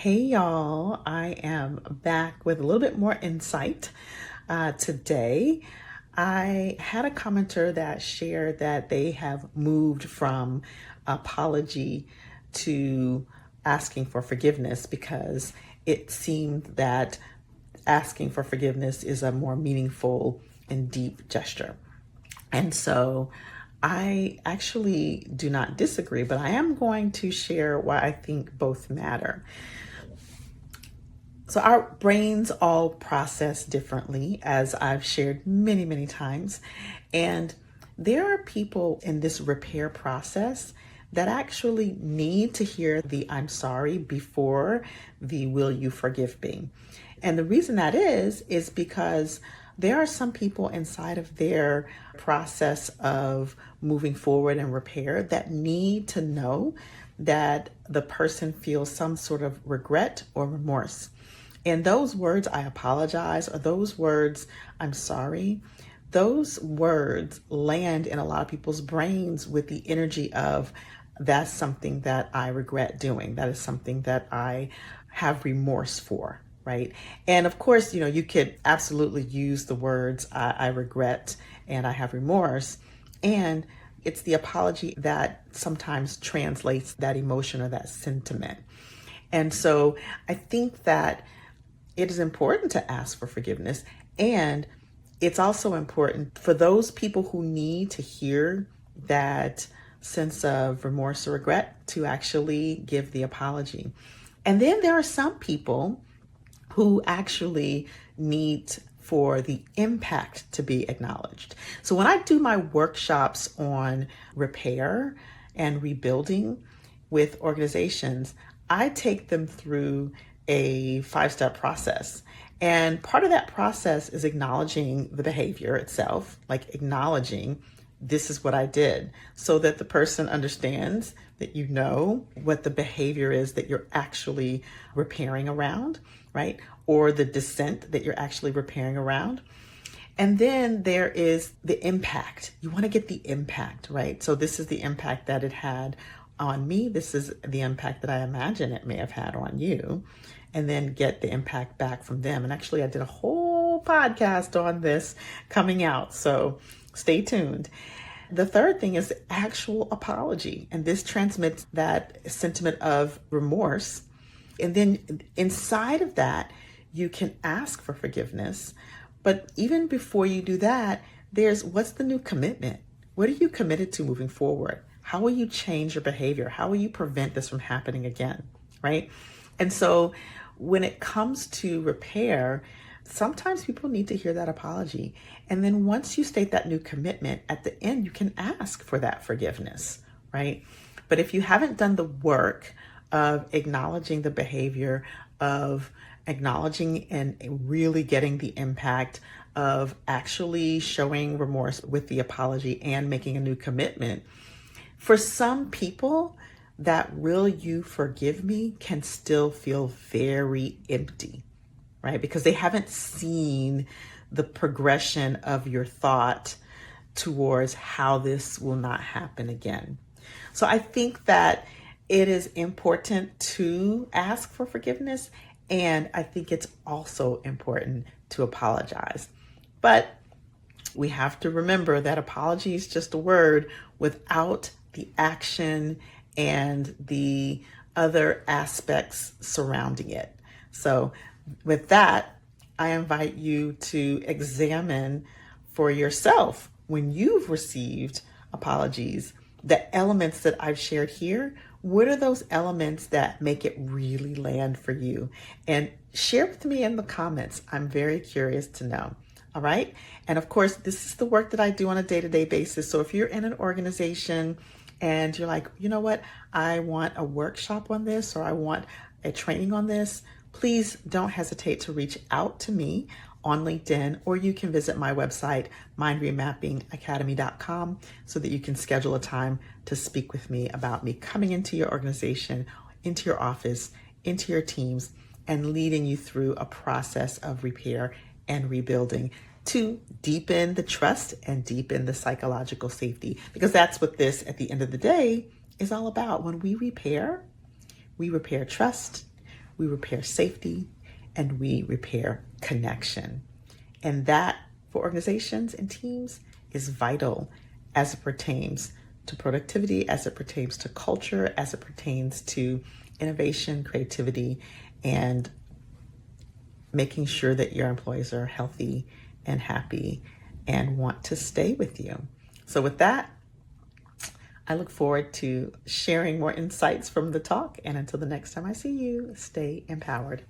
Hey y'all, I am back with a little bit more insight today. I had a commenter that shared that they have moved from apology to asking for forgiveness because it seemed that asking for forgiveness is a more meaningful and deep gesture. And so I actually do not disagree, but I am going to share why I think both matter. So our brains all process differently, as I've shared many, many times. And there are people in this repair process that actually need to hear the I'm sorry before the will you forgive me. And the reason that is because there are some people inside of their process of moving forward and repair that need to know that the person feels some sort of regret or remorse. And those words, I apologize, or those words, I'm sorry, those words land in a lot of people's brains with the energy of, that's something that I regret doing. That is something that I have remorse for, right? And of course, you could absolutely use the words, I regret and I have remorse. And it's the apology that sometimes translates that emotion or that sentiment. And so I think that it is important to ask for forgiveness. And it's also important for those people who need to hear that sense of remorse or regret to actually give the apology. And then there are some people who actually need for the impact to be acknowledged. So when I do my workshops on repair and rebuilding with organizations, I take them through a 5-step process. And part of that process is acknowledging the behavior itself, like acknowledging this is what I did, so that the person understands that you know what the behavior is that you're actually repairing around, right? Or the dissent that you're actually repairing around. And then there is the impact. You want to get the impact, right? So this is the impact that it had on me. This is the impact that I imagine it may have had on you. And then get the impact back from them. And actually, I did a whole podcast on this coming out. So stay tuned. The third thing is actual apology. And this transmits that sentiment of remorse. And then inside of that, you can ask for forgiveness. But even before you do that, there's what's the new commitment? What are you committed to moving forward? How will you change your behavior? How will you prevent this from happening again, right? And so when it comes to repair, sometimes people need to hear that apology. And then once you state that new commitment, at the end, you can ask for that forgiveness, right? But if you haven't done the work of acknowledging the behavior, of acknowledging and really getting the impact of actually showing remorse with the apology and making a new commitment, for some people, that will you forgive me can still feel very empty, right? Because they haven't seen the progression of your thought towards how this will not happen again. So I think that it is important to ask for forgiveness, and I think it's also important to apologize. But we have to remember that apology is just a word without the action and the other aspects surrounding it. So with that, I invite you to examine for yourself, when you've received apologies, the elements that I've shared here, what are those elements that make it really land for you? And share with me in the comments. I'm very curious to know. All right. And of course, this is the work that I do on a day-to-day basis. So if you're in an organization and you're like, you know what, I want a workshop on this, or I want a training on this, please don't hesitate to reach out to me on LinkedIn, or you can visit my website, mindremappingacademy.com, so that you can schedule a time to speak with me about me coming into your organization, into your office, into your teams, and leading you through a process of repair and rebuilding to deepen the trust and deepen the psychological safety. Because that's what this, at the end of the day, is all about. When we repair trust, we repair safety, and we repair connection. And that, for organizations and teams, is vital as it pertains to productivity, as it pertains to culture, as it pertains to innovation, creativity, and making sure that your employees are healthy and happy and want to stay with you. So with that, I look forward to sharing more insights from the talk. And until the next time I see you, stay empowered.